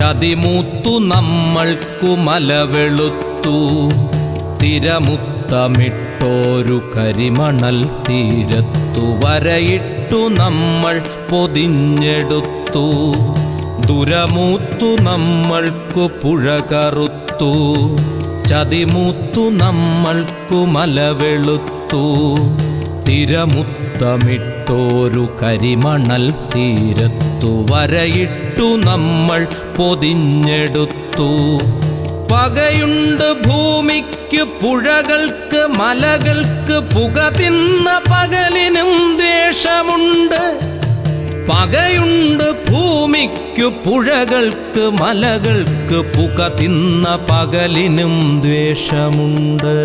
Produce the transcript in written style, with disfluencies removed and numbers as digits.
ചതിമൂത്തു നമ്മൾക്കു മലവെളുത്തു തിരമുത്തമിട്ടോരു കരിമണൽ തീരത്തു വരയിട്ടു നമ്മൾ പൊതിഞ്ഞെടുത്തു ദുരമൂത്തു നമ്മൾക്കു പുഴ കറുത്തു ചതിമൂത്തു നമ്മൾക്കു മലവെളുത്തു തിരമുത്തമിട്ടോരു കരിമണൽ തീരത്തു വരയിട്ടു നമ്മൾ പൊതിഞ്ഞെടുത്തു പകയുണ്ട് ഭൂമിക്ക് പുഴകൾക്ക് മലകൾക്ക് പുക തിന്ന പകലിനും ദ്വേഷമുണ്ട് പകയുണ്ട് ഭൂമിക്കു പുഴകൾക്ക് മലകൾക്ക് പുക തിന്ന പകലിനും ദ്വേഷമുണ്ട്.